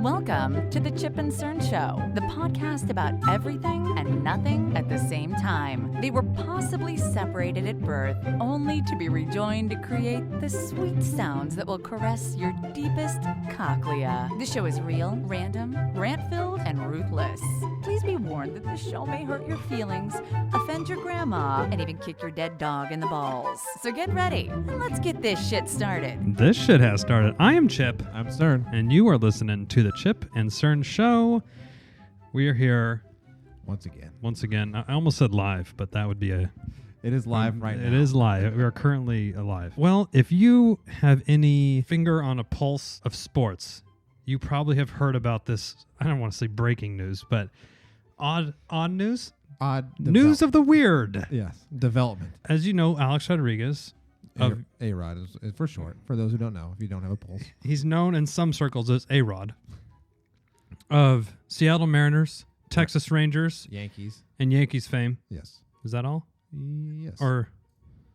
Welcome to the Chip and Cern Show, the podcast about everything and nothing at the same time. They were possibly separated at birth, only to be rejoined to create the sweet sounds that will caress your deepest cochlea. The show is real, random, rant-filled, and ruthless. Please be warned that this show may hurt your feelings, offend your grandma, and even kick your dead dog in the balls. So get ready, and let's get this shit started. This shit has started. I am Chip. I'm Cern. And you are listening to the Chip and Cern Show. We are here Once again. I almost said live, but that would be a... It is live right now. It is live. We are currently alive. Well, if you have any finger on a pulse of sports, you probably have heard about this, I don't want to say breaking news, but odd news? News of the weird. Yes. Development. As you know, Alex Rodriguez... A-Rod is for short, for those who don't know, if you don't have a pulse. He's known in some circles as A-Rod. Of Seattle Mariners, Texas Rangers, Yankees. and Yankees fame. Yes. Is that all? Yes. Or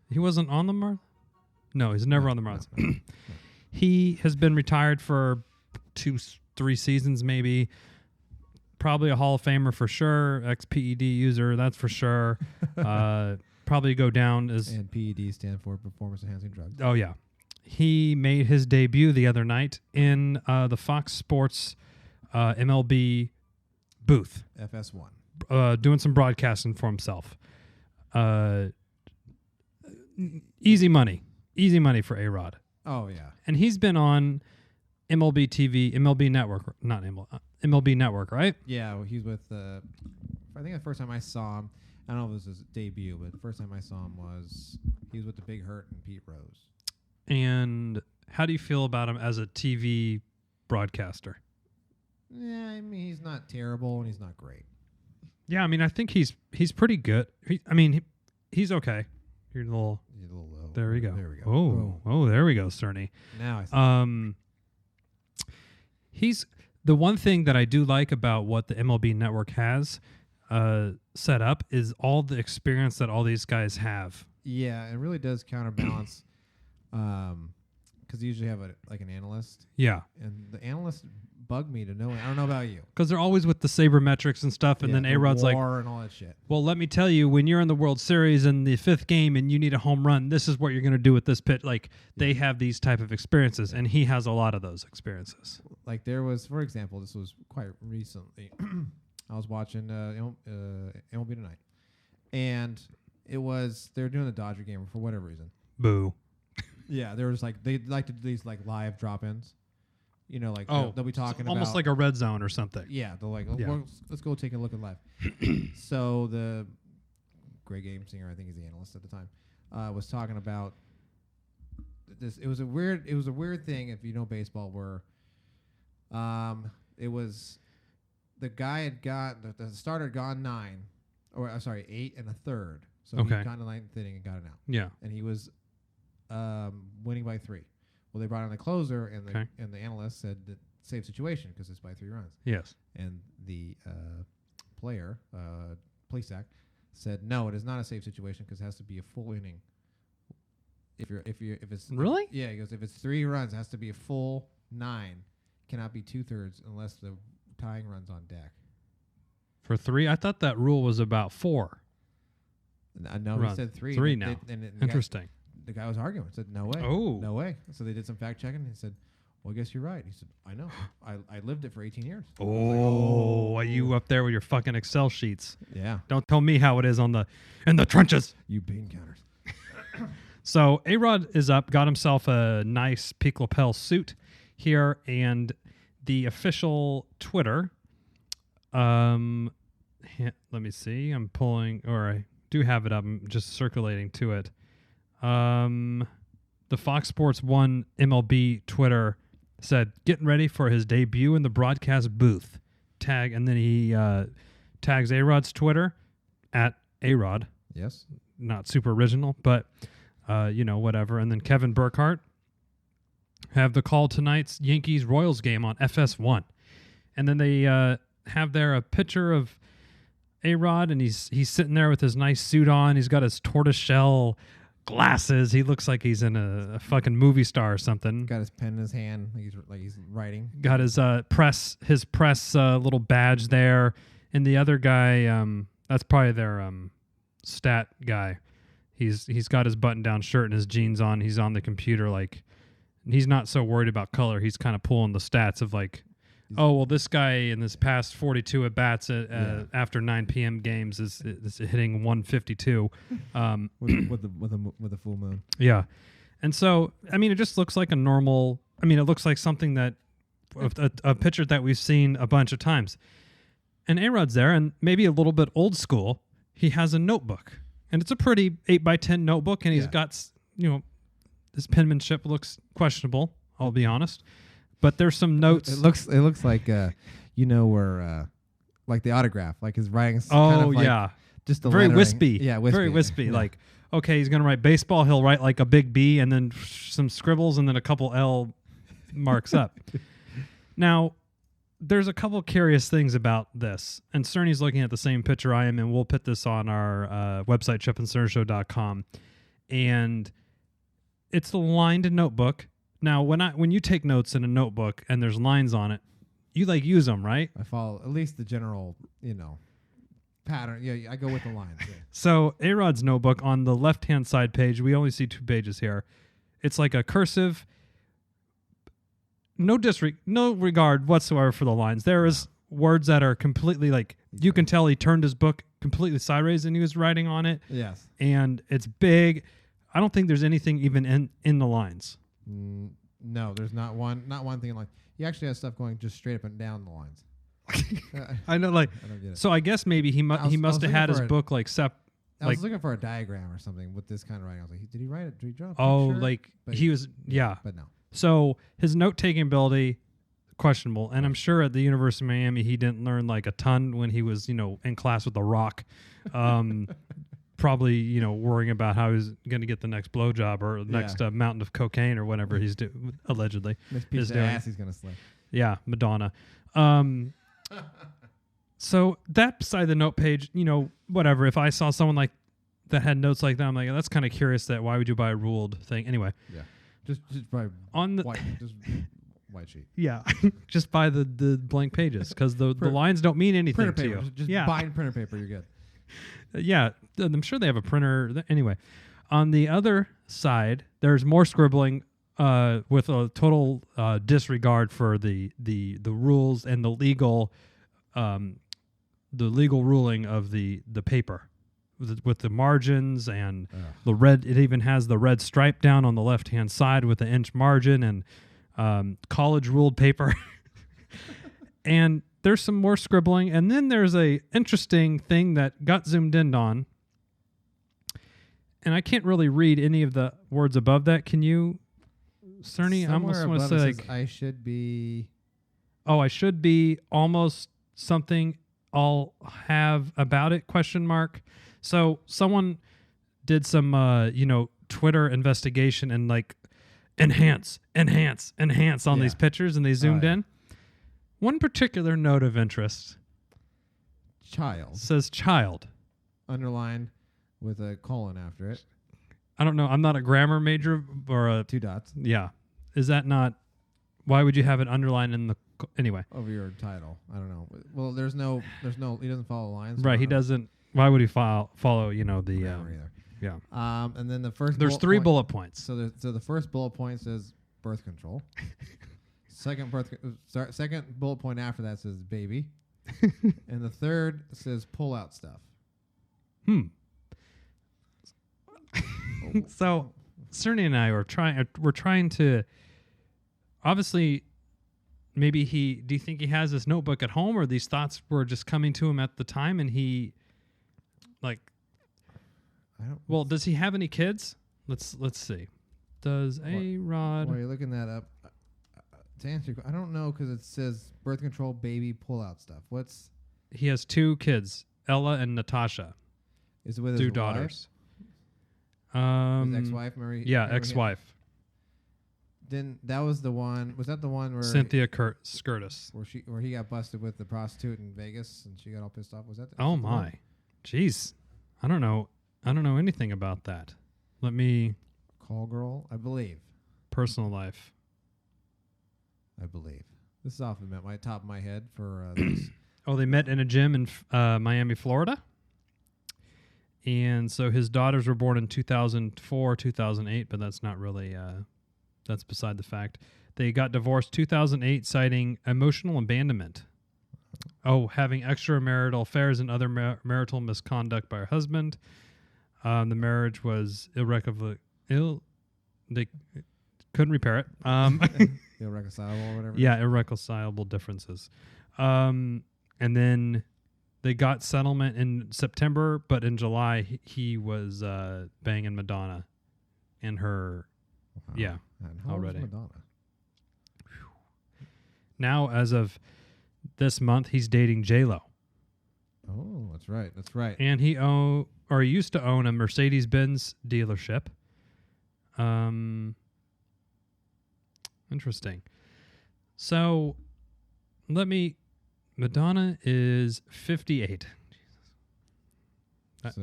he wasn't on the Marlins? No, he's never on the Marlins. No. He has been retired for 2-3 seasons maybe. Probably a Hall of Famer for sure. Ex-PED user, that's for sure. Probably go down as... And PED stand for performance-enhancing drugs. Oh, yeah. He made his debut the other night in the Fox Sports MLB booth. FS1. Doing some broadcasting for himself. Easy money. Easy money for A-Rod. Oh, yeah. And he's been on MLB TV, MLB Network, not MLB Network, right? Yeah, well, he's with... I think the first time I saw him, I don't know if it was his debut, but the first time I saw him was he was with the Big Hurt and Pete Rose. And how do you feel about him as a TV broadcaster? Yeah, I mean, he's not terrible and he's not great. Yeah, I mean, I think he's pretty good. He's okay. You're a little... He's a little low. There we go. There we go. Oh, there we go, Cerny. Now I see. He's... The one thing that I do like about what the MLB Network has set up is all the experience that all these guys have. Yeah, it really does counterbalance because you usually have an analyst. Yeah. And the analysts bug me to know. I don't know about you. Because they're always with the sabermetrics and stuff, and then A-Rod's like, and all that shit. well, let me tell you, when you're in the World Series in the 5th game and you need a home run, this is what you're going to do with this pitch. Like, they have these type of experiences, and he has a lot of those experiences. Like, there was, for example, this was quite recently. I was watching MLB Tonight, and they were doing the Dodger game for whatever reason. Boo. Yeah, they were just like, they like to do these like live drop-ins. You know, like they'll be talking about almost like a red zone or something. Yeah, they're like, Yeah. Well, let's go take a look at live. So the Greg Amsinger, I think he's the analyst at the time, was talking about this. It was a weird thing if you know baseball where it was the guy had got the starter had gone 8 1/3. So Okay. he got in the 9th inning and got it out. Yeah. And he was winning by 3. Well, they brought in the closer, and Okay. the analyst said that save situation because it's by 3 runs. Yes. And the player, Plesac, said no, it is not a safe situation because it has to be a full inning. If it's Really? Yeah, he goes, if it's 3 runs, it has to be a full 9. Cannot be 2/3 unless the tying runs on deck. For 3? I thought that rule was about 4. No, Run. he said 3. 3 and now. the Interesting. The guy was arguing. Said no way. Oh. No way. So they did some fact checking. And he said, well, I guess you're right. He said, I know. I lived it for 18 years. Oh, are you up there with your fucking Excel sheets? Yeah. Don't tell me how it is in the trenches. You bean counters. So A-Rod is up, got himself a nice peak lapel suit here, and the official Twitter. Let me see. I'm pulling, or I do have it up. I'm just circulating to it. The Fox Sports 1 MLB Twitter said, getting ready for his debut in the broadcast booth. Tag, and then he tags A-Rod's Twitter at A-Rod. Yes. Not super original, but, whatever. And then Kevin Burkhardt have the call tonight's Yankees-Royals game on FS1. And then they have there a picture of A-Rod, and he's sitting there with his nice suit on. He's got his tortoiseshell glasses. He looks like he's in a fucking movie star or something. Got his pen in his hand, like he's writing. Got his press little badge there, and the other guy, that's probably their stat guy. He's got his button down shirt and his jeans on. He's on the computer, like he's not so worried about color. He's kind of pulling the stats of like, oh well, this guy in this past 42 at bats after 9 p.m. games is hitting 152 with the full moon. Yeah, and so I mean, it just looks like a normal. I mean, it looks like something that a pitcher that we've seen a bunch of times. And A-Rod's there, and maybe a little bit old school. He has a notebook, and it's a pretty 8x10 notebook, and he's got, his penmanship looks questionable. I'll be honest. But there's some notes. It looks like where like the autograph, like his writing's just the very lettering. wispy. Yeah, wispy. Very wispy. Yeah. Like, okay, he's gonna write baseball. He'll write like a big B and then some scribbles and then a couple L marks up. Now, there's a couple curious things about this, and Cerny's looking at the same picture I am, and we'll put this on our website, chipandcernshow.com, and it's the lined notebook. Now, when you take notes in a notebook and there's lines on it, you like use them, right? I follow at least the general, pattern. Yeah, I go with the lines. Yeah. So A-Rod's notebook on the left-hand side page, we only see 2 pages here. It's like a cursive, no regard whatsoever for the lines. There is words that are completely like, you can tell he turned his book completely sideways and he was writing on it. Yes. And it's big. I don't think there's anything even in the lines. No, there's not one thing like he actually has stuff going just straight up and down the lines. I know, like, I don't get it. so I guess maybe he must have had his book like I was looking for a diagram or something with this kind of writing. I was like, did he write it? Did he draw a picture? Oh, like But he was, yeah. But no. So his note-taking ability, questionable. And I'm sure at the University of Miami, he didn't learn like a ton when he was, in class with The Rock. Probably, worrying about how he's going to get the next blowjob or next mountain of cocaine or whatever he's allegedly Next piece is of doing. ass he's going to slay. Yeah, Madonna. So that side of the note page, whatever. If I saw someone like that had notes like that, I'm like, that's kind of curious. That why would you buy a ruled thing anyway? Yeah, just buy on the white sheet. Yeah, just buy the blank pages because the lines don't mean anything Printer to paper. you. Just buy printer paper. You're good. Yeah, I'm sure they have a printer. Anyway, on the other side, there's more scribbling with a total disregard for the rules and the legal ruling of the paper with the margins and the red. It even has the red stripe down on the left-hand side with the inch margin and college ruled paper. And there's some more scribbling, and then there's a interesting thing that got zoomed in on, and I can't really read any of the words above that. Can you, Cerny? I almost want to say like, I should be. Oh, I should be almost something. I'll have about it ? So someone did some, Twitter investigation and like enhance on these pictures, and they zoomed in. One particular note of interest says child. Underlined with a colon after it. I don't know. I'm not a grammar major or 2 dots. Yeah. Is that not... Why would you have it underlined in the... Anyway. Over your title. I don't know. Well, there's no... He doesn't follow lines. Right. He doesn't... Why would he follow, the... grammar either. Yeah. And then the first... There's 3 bullet points. So the first bullet point says birth control. Second bullet point after that says baby. And the third says pull out stuff. So Cerny and I we're trying to obviously maybe do you think he has this notebook at home, or these thoughts were just coming to him at the time and he does he have any kids? Let's see. Does A-Rod... While you're looking that up, to answer your question, I don't know because it says birth control, baby, pull out stuff. He has 2 kids, Ella and Natasha. Is it with 2 his daughters. Wife? His ex-wife, Marie? Yeah, ex-wife. Then that was the one. Was that the one where Cynthia Skirtis? Where he got busted with the prostitute in Vegas and she got all pissed off? Was that? Oh my, jeez, I don't know anything about that. Let me Call girl, I believe. personal life. I believe. This is off the my top of my head for this. Oh, they met in a gym in Miami, Florida. And so his daughters were born in 2004, 2008, but that's not really, that's beside the fact. They got divorced 2008, citing emotional abandonment. Oh, having extramarital affairs and other marital misconduct by her husband. The marriage was irrecoverable. They couldn't repair it. Irreconcilable or whatever. Yeah, irreconcilable differences. And then they got settlement in September, but in July he was banging Madonna and her. Wow. Yeah, And how already. old is Madonna? Now, as of this month, he's dating J-Lo. Oh, that's right. That's right. And he used to own a Mercedes-Benz dealership. Interesting. So, Madonna is 58.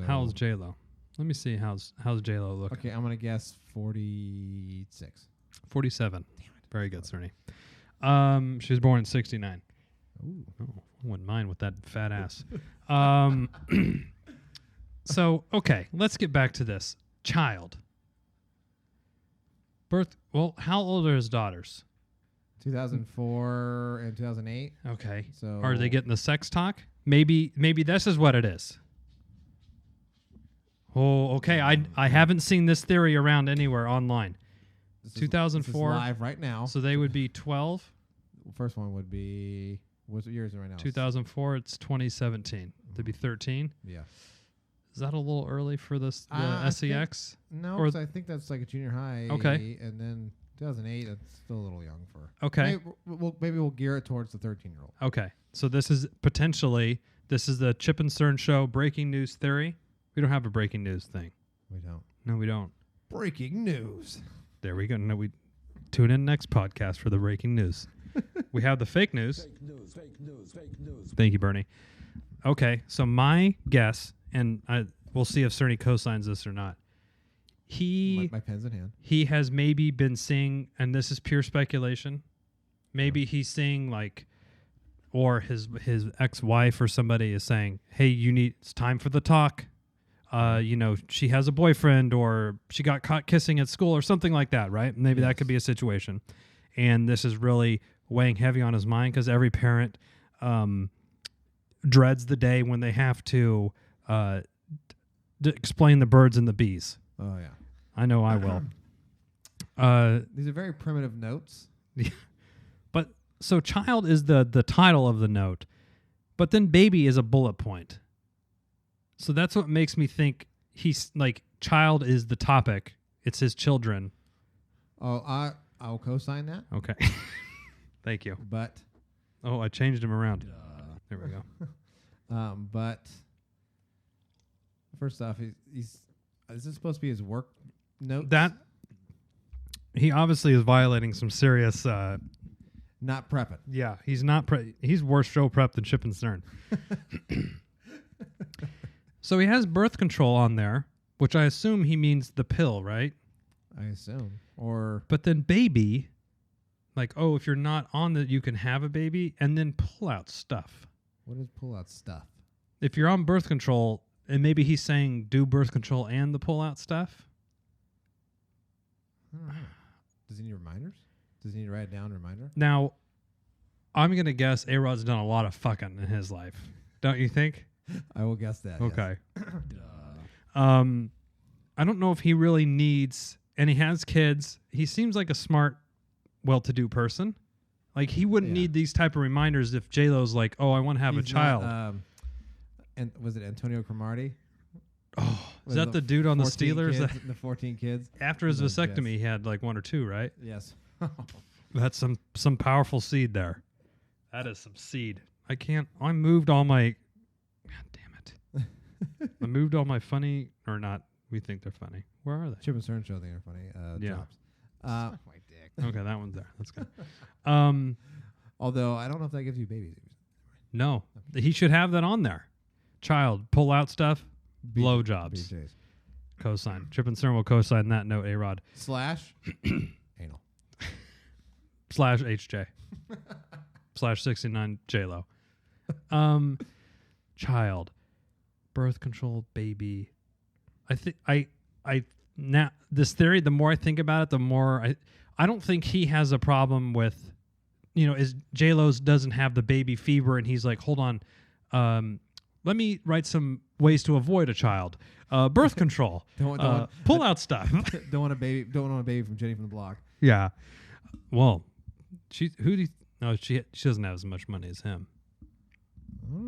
How's So- J-Lo? Let me see how's J-Lo look. Okay, I'm gonna guess 46. 47. Very good, Cerny. She was born in 69. Ooh. Oh, I wouldn't mind with that fat ass. So, okay, let's get back to this. Child. Well, how old are his daughters? 2004 and 2008. Okay. So Are they getting the sex talk? Maybe this is what it is. Oh, okay. I haven't seen this theory around anywhere online. This is 2004. live right now. So they would be 12. First one would be what year is it right now? 2004, it's 2017. They'd be 13. Yeah. Is that a little early for this the I SEX? No, Or 'cause I think that's like a junior high. Okay. And then 2008, that's still a little young for. Okay. Maybe we'll gear it towards the 13-year-old. Okay. So this is the Chip and Cern show breaking news theory. We don't have a breaking news thing. We don't. No, we don't. Breaking news. There we go. No, we tune in next podcast for the breaking news. We have the fake news. Fake news. Thank you, Bernie. Okay, so my guess, and we'll see if Cerny co-signs this or not. My pen's in hand. He has maybe been seeing, and this is pure speculation. Maybe he's seeing or his ex-wife or somebody is saying, "Hey, it's time for the talk." She has a boyfriend, or she got caught kissing at school, or something like that, right? Maybe that could be a situation, and this is really weighing heavy on his mind because every parent dreads the day when they have to explain the birds and the bees. Oh yeah. I know I will. These are very primitive notes. But so child is the title of the note, but then baby is a bullet point. So that's what makes me think he's child is the topic. It's his children. Oh, I'll co-sign that. Okay. Thank you. But Oh, I changed him around. There we go. but first off, he's is this supposed to be his work note? That he obviously is violating some serious. Not prepping. Yeah, he's not. He's worse show prep than Chip and Cern. So he has birth control on there, which I assume he means the pill, right? I assume. Or But then baby, if you're not on that, you can have a baby, and then pull out stuff. what is pull out stuff? If you're on birth control, and maybe he's saying do birth control and the pull out stuff. I don't know. Does he need reminders? Does he need to write down a reminder? Now, I'm gonna guess A-Rod's done a lot of fucking in his life, don't you think? I will guess that. Okay. I don't know if he really needs, and he has kids. He seems like a smart, well-to-do person. He wouldn't Yeah. need these type of reminders if J-Lo's like, oh, I want to have He's a child. Not, and was it Antonio Cromartie? Oh, is Was that the dude on the 14 Steelers? kids, the 14 kids. After his Yes. vasectomy, he had 1 or 2, right? Yes. That's some powerful seed there. That is some seed. I moved all my. God damn it! I moved all my funny or not. We think they're funny. Where are they? Chip and Cern show think are funny. Yeah. Chops. My dick. Okay, that one's there. That's good. Although I don't know if that gives you babies. No, he should have that on there. Child, pull out stuff, blow jobs. BJs. cosign. Chip and CERN will cosign that note, A-Rod. / anal. / HJ. / 69 J-Lo. Child. Birth control, baby. I think I now this theory, the more I think about it, the more I don't think he has a problem with, is J-Lo's doesn't have the baby fever and he's like, hold on, let me write some ways to avoid a child. Birth control. Pull out stuff. Don't want a baby from Jenny from the Block. Yeah. Well, she doesn't have as much money as him.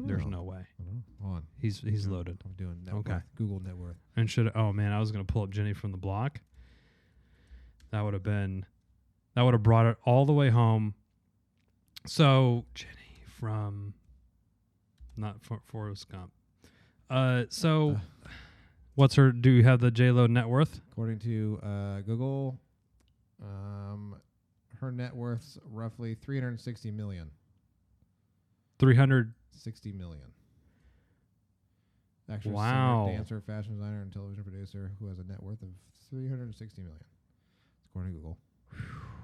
There's no way. Hold on. He's loaded. I'm doing net Okay. worth, Google net worth. And I was gonna pull up Jenny from the Block. That would have brought it all the way home. So Jenny from not Forrest Gump. What's her? Do you have the J-Lo net worth? According to Google, her net worth's roughly $360 million. 360 million. Actress, Wow. singer, dancer, fashion designer, and television producer who has a net worth of $360 million. According to Google.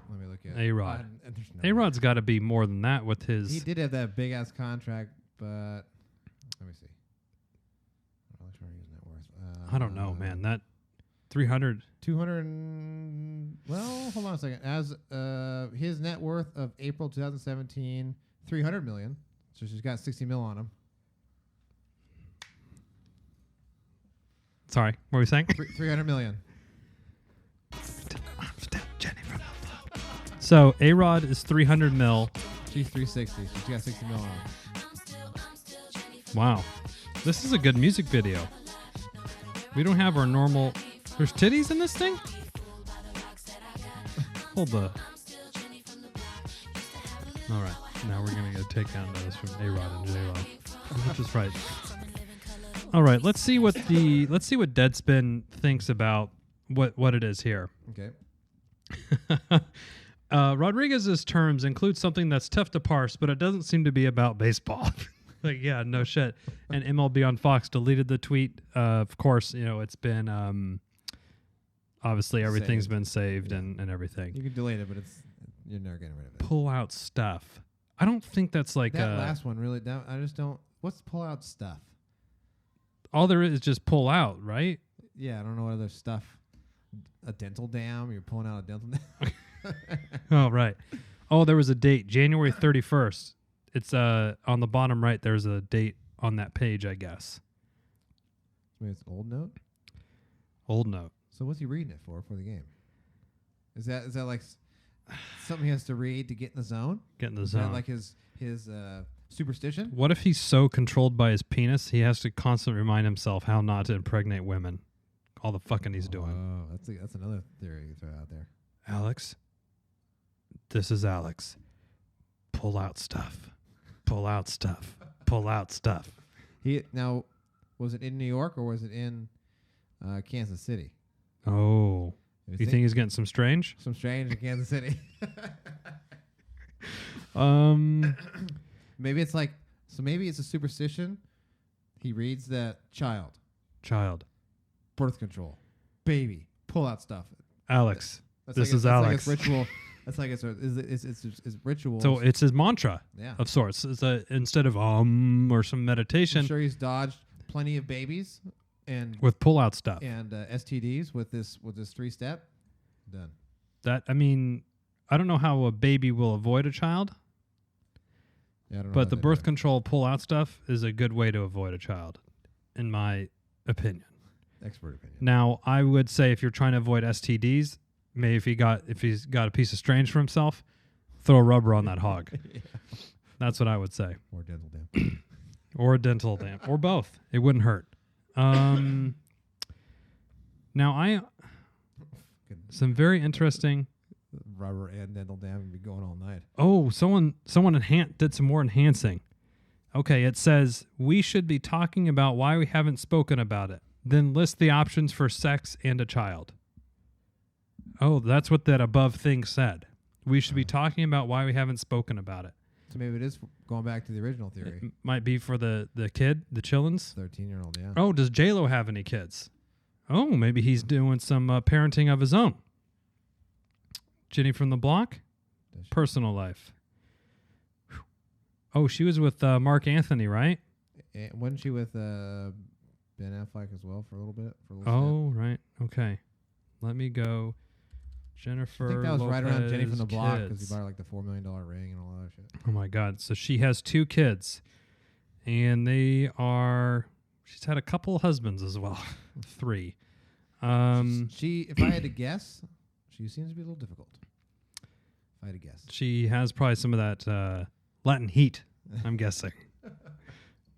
Let me look at A-Rod. and there's no A-Rod's got to be more than that with his. He did have that big ass contract, but let me see. I'm trying to use net worth. I don't know, man. That 300. 200. Well, hold on a second. As his net worth of April 2017, 300 million. So she's got 60 mil on him. Sorry, what were we saying? 300 million. So A-Rod is 300 mil. She's 360. She's got 60 mil on him. Wow, this is a good music video. We don't have our normal. There's titties in this thing. Hold the. All right, now we're gonna get a takedown notice from A-Rod and J-Lo, which is right. All right, let's see what Deadspin thinks about what it is here. Okay. Rodriguez's terms include something that's tough to parse, but it doesn't seem to be about baseball. Like, yeah, no shit. And MLB on Fox deleted the tweet. Of course, it's been obviously everything's been saved and everything. You can delete it, but you're never getting rid of it. Pull out stuff. I don't think that's like that last one really. I just don't. What's pull out stuff? All there is just pull out, right? Yeah, I don't know what other stuff. A dental dam. You're pulling out a dental dam. Oh, right. Oh, there was a date, January 31st. It's on the bottom right. There's a date on that page, I guess. Maybe it's old note. Old note. So what's he reading it for the game? Is that like something he has to read to get in the zone? Get in the Is zone. that like his superstition? What if he's so controlled by his penis, he has to constantly remind himself how not to impregnate women? All the fucking he's doing. Oh, that's another theory you throw out there. Alex, this is Alex. Pull out stuff. Pull out stuff. Pull out stuff. Now, was it in New York or was it in Kansas City? Oh. You think he's getting some strange? Some strange in Kansas City. Maybe it's like, so maybe it's a superstition. He reads that child, birth control, baby, pull out stuff. Alex, this is that's Alex. Like it's ritual. That's like it's ritual. So it's his mantra yeah. of sorts. It's instead of or some meditation. I'm sure he's dodged plenty of babies and with pull out stuff and STDs with this 3-step. Done. I don't know how a baby will avoid a child. Yeah, I don't know But how the they birth do it. control pull out stuff is a good way to avoid a child, in my opinion. Expert opinion. Now, I would say if you're trying to avoid STDs, maybe if he's got a piece of strange for himself, throw a rubber on that hog. Yeah. That's what I would say. Or dental dam. Or a dental dam. Or both. It wouldn't hurt. Now, some very interesting. Rubber and dental dam would be going all night. Oh, someone did some more enhancing. Okay, it says we should be talking about why we haven't spoken about it. Then list the options for sex and a child. Oh, that's what that above thing said. We should be talking about why we haven't spoken about it. So maybe it is going back to the original theory. Might be for the kid, the chillins. 13-year-old, yeah. Oh, does J-Lo have any kids? Oh, maybe he's doing some parenting of his own. Jenny from the Block, Does she? personal life. Whew. Oh, she was with Mark Anthony, right? Wasn't she with Ben Affleck as well for a little bit? For a little Oh, right. Okay. Let me go. Jennifer. stint? I think that was right around Jenny from the Lopez Block because kids. he bought her like the $4 million ring and all that shit. Oh my God. So she has 2 kids, and she's had a couple husbands as well. 3. She, if I had to guess, she seems to be a little difficult. If I had to guess. She has probably some of that Latin heat, I'm guessing.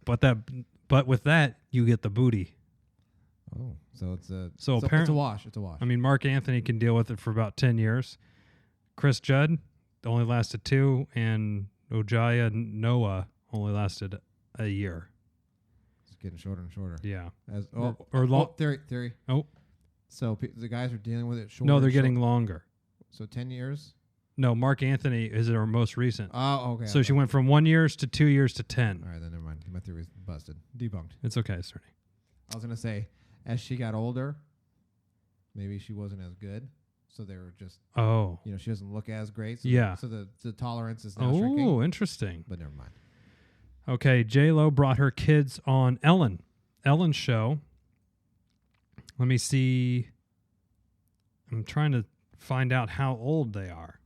But with that, you get the booty. Oh, so it's a So it's apparent- a wash. It's a wash. I mean, Mark Anthony can deal with it for about 10 years. Chris Judd only lasted 2, and Ojaya Noah only lasted a year. It's getting shorter and shorter. Yeah. As theory. Oh. So the guys are dealing with it shorter. No, they're and getting shorter. longer. So 10 years. No, Mark Anthony is our most recent. Oh, okay. So she went from 1 year to 2 years to 10. All right, then never mind. My theory is busted. Debunked. It's okay, Cerny. I was gonna say, as she got older, maybe she wasn't as good, so they were just, Oh. she doesn't look as great. So Yeah. So the tolerance is now shrinking. Oh, interesting. But never mind. Okay, J-Lo brought her kids on Ellen's show. Let me see. I'm trying to find out how old they are.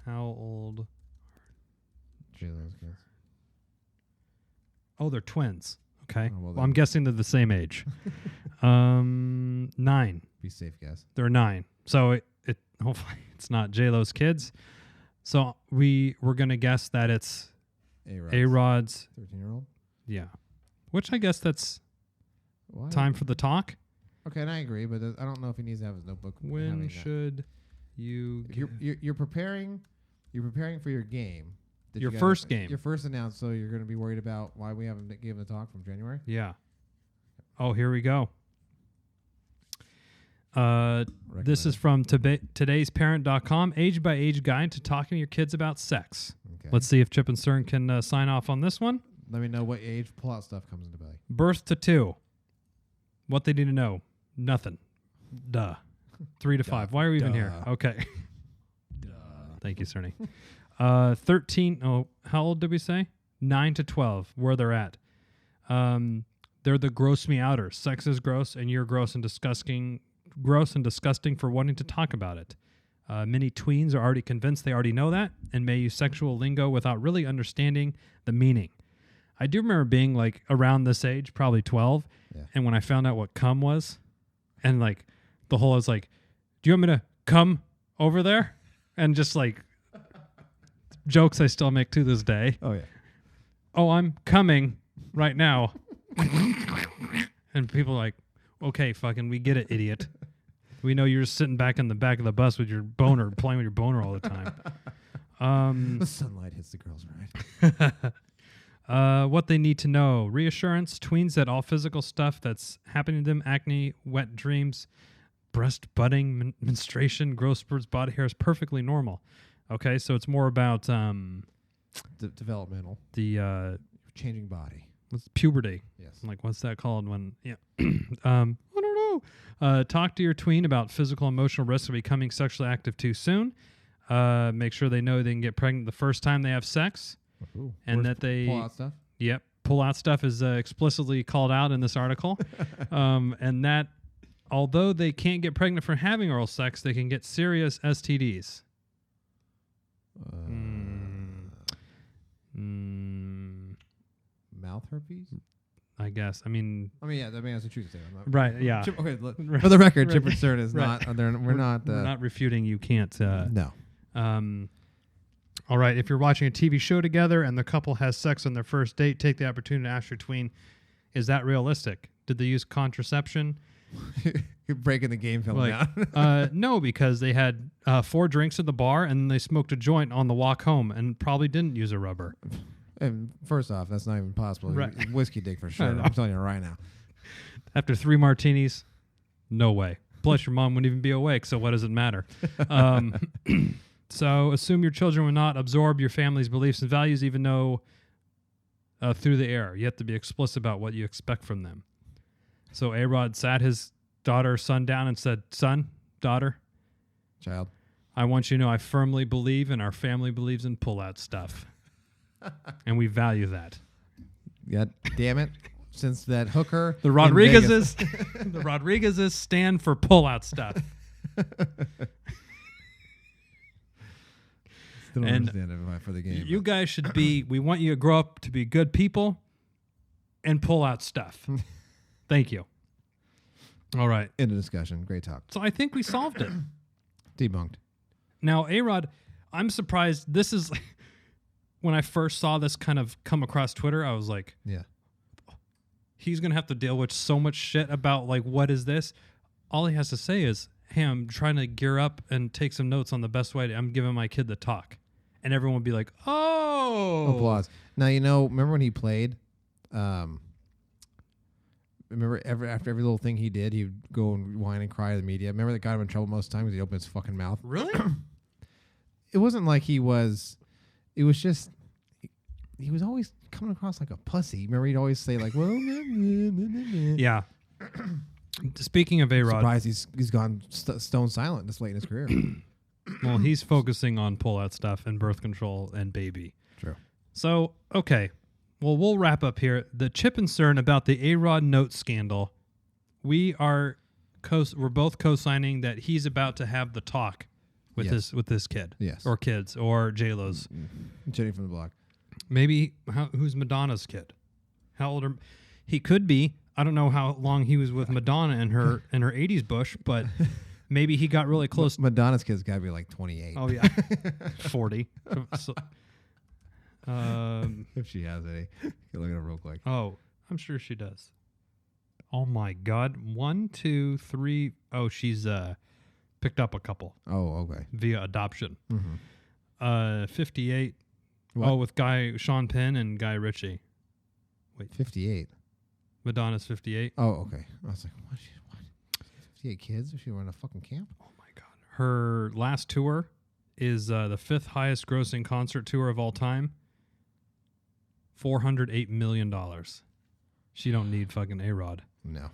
How old? J-Lo's kids. Oh, they're twins. Okay. Oh, well Well, I'm guessing they're the same age. 9. Be safe, guess. They're 9. So it hopefully it's not J-Lo's kids. So we're gonna guess that it's A-Rod's. 13-year-old. Yeah. Which I guess that's time for the talk. Okay, and I agree, but I don't know if he needs to have his notebook. When having that. should you? If you're preparing for your game. that Your you first game. Your first announced. So you're going to be worried about why we haven't given the talk from January. Yeah. Oh, here we go. This is from todaysparent.com. Age by age guide to talking to your kids about sex. Okay. Let's see if Chip and Cern can sign off on this one. Let me know what age pull-out stuff comes into play. Birth to 2. What they need to know. Nothing. Duh. 3 to 5. Why are we even here? Duh. Okay. Thank you, Cerny. 13. Oh, how old did we say? 9 to 12. Where they're at. They're the gross me outers. Sex is gross, and you're gross and disgusting for wanting to talk about it. Many tweens are already convinced they already know that and may use sexual lingo without really understanding the meaning. I do remember being like around this age, probably 12, and when I found out what cum was, and like I was like, "Do you want me to come over there?" And just like jokes I still make to this day. Oh yeah. Oh, I'm coming right now. And people are like, okay, fucking, we get it, idiot. We know you're just sitting back in the back of the bus with your boner, playing with your boner all the time. The sunlight hits the girls right. What they need to know. Reassurance, tweens that all physical stuff that's happening to them, acne, wet dreams, breast budding, menstruation, growth spurts, body hair is perfectly normal. Okay, so it's more about Developmental. the Changing body. what's puberty. Yes. Like, what's that called when, I don't know. Talk to your tween about physical emotional risks of becoming sexually active too soon. Make sure they know they can get pregnant the first time they have sex. Ooh. And Where's that they... pull-out stuff. Yep. Pull-out stuff is explicitly called out in this article. And that, although they can't get pregnant from having oral sex, they can get serious STDs. Mouth herpes. I guess. I mean, yeah. That's the truth. I'm not, right, yeah. Chip, okay, look, Right. for the record, Right. Chip and Stern is Right. not. We're not. We're not refuting you can't. No. All right. If you're watching a TV show together and the couple has sex on their first date, take the opportunity to ask your tween, is that realistic? Did they use contraception? You're breaking the game film Like, down. no, because they had 4 drinks at the bar and they smoked a joint on the walk home and probably didn't use a rubber. And first off, that's not even possible. Right. Whiskey dick for sure. know. I'm telling you right now. After 3 martinis, no way. Plus, your mom wouldn't even be awake, so what does it matter? So assume your children will not absorb your family's beliefs and values, even though through the air. You have to be explicit about what you expect from them. So A-Rod sat his daughter or son down and said, son, daughter, Child. I want you to know I firmly believe and our family believes in pull-out stuff. And we value that. Yeah, damn it. Since that hooker. The in Rodriguezes, the Rodriguezes stand for pull-out stuff. Still don't And understand it for the game. You but- guys should be, we want you to grow up to be good people and pull out stuff. Thank you. All right. End of discussion. Great talk. So I think we solved it. Debunked. Now, A-Rod, I'm surprised. This is, when I first saw this kind of come across Twitter, I was like, Yeah. he's going to have to deal with so much shit about, like, what is this? All he has to say is, hey, I'm trying to gear up and take some notes on the best way. I'm giving my kid the talk. And everyone would be like, oh. Applause. Now, remember when he played? Remember after every little thing he did, he'd go and whine and cry to the media. Remember that got him in trouble most times? He'd open his fucking mouth. Really? It wasn't like he was. It was just he was always coming across like a pussy. Remember, he'd always say like, "Well, Yeah. Speaking of A-Rod, surprised he's gone stone silent this late in his career." well, he's focusing on pull-out stuff and birth control and baby. True. So, okay. Well, we'll wrap up here. The Chip and Cern about the A-Rod note scandal. We're both co-signing that he's about to have the talk with Yes. this kid. Yes. Or kids or J-Lo's. Jenny from the block. Maybe who's Madonna's kid? How old are he could be? I don't know how long he was with Madonna in her 80s bush, but maybe he got really close. Madonna's kid's got to be like 28. Oh yeah. 40. So, If she has any. Look at her real quick. oh, I'm sure she does. Oh my God. 1, 2, 3. Oh, she's picked up a couple Oh, okay. via adoption. Mm-hmm. 58. What? Oh, with Sean Penn and Guy Ritchie. 58. Madonna's 58. Oh, okay. I was like, what? 58 kids? Is she running a fucking camp? Oh my God. Her last tour is the 5th highest grossing concert tour of all time. $408 million. She don't need fucking A-Rod. No.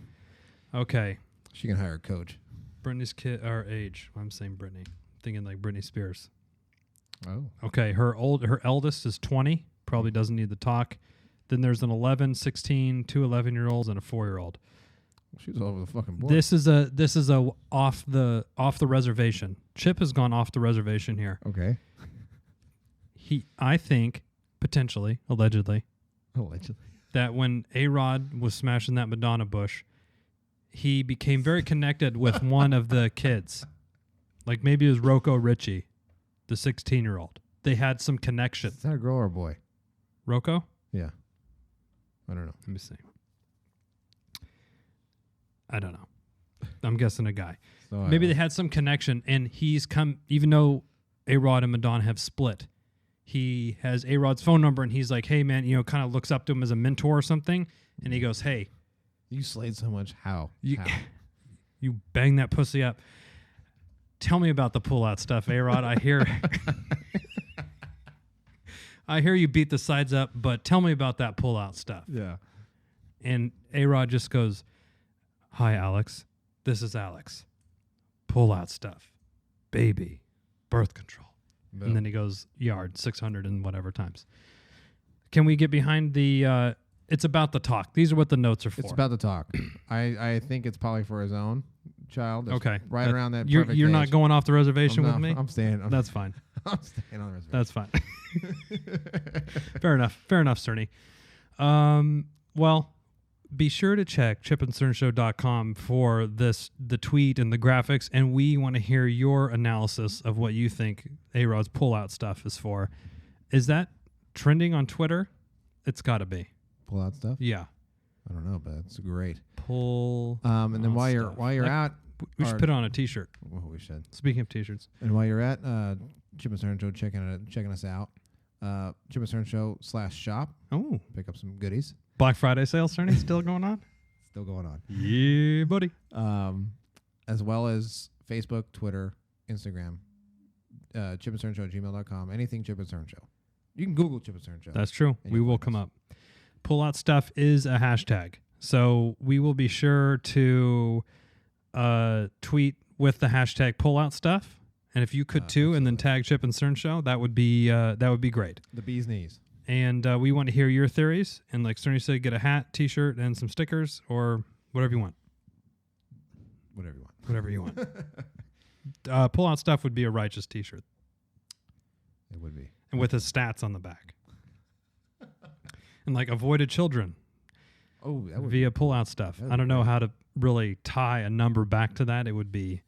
Okay. She can hire a coach. Britney's kid, our age. I'm saying Britney. Thinking like Britney Spears. Oh. Okay, her eldest is 20, probably doesn't need the talk. Then there's an 11, 16, 2 11-year-olds and a 4-year-old. She was all over the fucking board. This is a off the reservation. Chip has gone off the reservation here. Okay. I think potentially, allegedly, Allegedly. that when A-Rod was smashing that Madonna bush, he became very connected with one of the kids. Like maybe it was Rocco Ritchie, the 16-year-old. They had some connection. Is that a girl or a boy? Rocco? Yeah. I don't know. Let me see. I don't know. I'm guessing a guy. So Maybe they had some connection, and he's come, even though A-Rod and Madonna have split, he has A-Rod's phone number, and he's like, hey, man, kind of looks up to him as a mentor or something, and he goes, hey, You slayed so much. How? You- How? you bang that pussy up. Tell me about the pull-out stuff, A-Rod. I hear you beat the sides up, but tell me about that pull-out stuff. Yeah. And A-Rod just goes, hi, Alex. This is Alex. Pull-out stuff. Baby. Birth control. Boom. And then he goes, yard, 600 and whatever times. Can we get behind the... it's about the talk. These are what the notes are for. It's about the talk. I think it's probably for his own child. It's Okay. Right around that You're perfect not age. going off the reservation I'm with me? I'm staying. That's fine. I'm staying on the reservation. That's fine. Fair enough, Cerny. Well, be sure to check chipandcernshow.com for the tweet and the graphics, and we want to hear your analysis of what you think A-Rod's pullout stuff is for. Is that trending on Twitter? It's got to be. Pull out stuff. Yeah. I don't know, but it's great. Pull. And then out while you're stuff. while you're Like, out, we should our- put it on a T-shirt. well, we should. Speaking of T-shirts. And while you're at Chip and Cern Show checking us out, Chip and Cern Show /shop. Oh, Pick up some goodies. Black Friday sales, Cerny, still going on? Still going on. Yeah, buddy. As well as Facebook, Twitter, Instagram, Chip and Cern Show, gmail.com, anything Chip and Cern Show. You can Google Chip and Cern Show. That's true. And We you'll will find come us. up. Pull out stuff is a hashtag. So we will be sure to tweet with the hashtag pullout stuff. And if you could too, and then tag Chip and Cern Show, that would be great. The bee's knees. And we want to hear your theories. And like Cerny said, get a hat, T-shirt, and some stickers, or whatever you want. Whatever you want. Whatever you want. Pullout stuff would be a righteous T-shirt, It would be. and with his stats on the back. And like avoided children Oh, that would via pullout stuff. That'd I be don't know great. how to really tie a number back to that. It would be.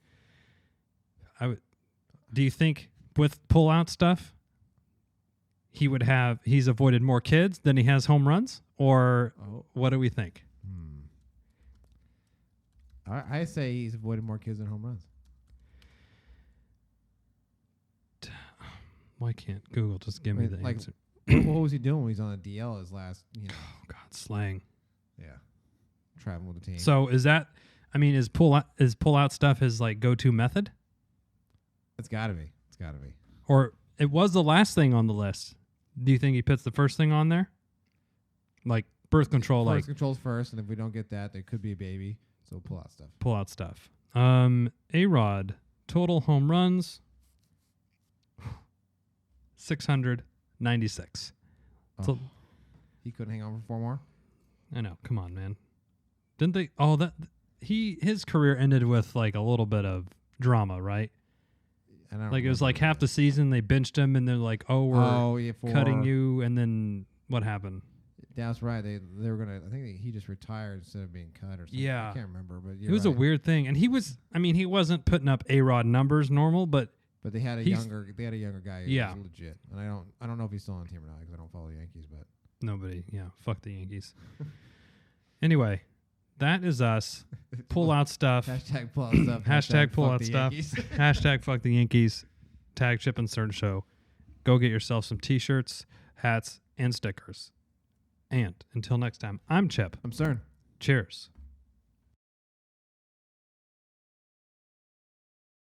Do you think with pullout stuff, he's avoided more kids than he has home runs, or Oh. what do we think? I say he's avoided more kids than home runs. Why can't Google just give me Wait, the like- answer? What was he doing when he was on the DL his last, Oh God, slang. yeah, traveling with the team? So is pullout stuff his like go-to method, It's got to be. It's got to be. or it was the last thing on the list? Do you think he puts the first thing on there, like birth control, First like controls first, and if we don't get that, there could be a baby. So pull out stuff. pullout stuff? A-Rod total home runs 696. So He couldn't hang on for 4 more. I know. Come on, man. Didn't they? Oh, his career ended with like a little bit of drama, right? And I don't Like it was remember like half the season they benched him, and they're like, "Oh, we're cutting you," and then what happened? That's right. They were gonna. I think he just retired instead of being cut or something. Yeah. I can't remember, but It was a weird thing, and he was. I mean, he wasn't putting up A-Rod numbers normal, but But they had a he's- younger. They had a younger guy. Who Yeah. was legit. And I don't know if he's still on the team or not because I don't follow the Yankees. But nobody. Yeah, fuck the Yankees. Anyway, that is us. Pull out stuff. hashtag pull out stuff. Hashtag pull fuck out the stuff. Yankees. Hashtag fuck the Yankees. Tag Chip and Cern Show. Go get yourself some T-shirts, hats, and stickers. And until next time, I'm Chip. I'm Cern. Cheers.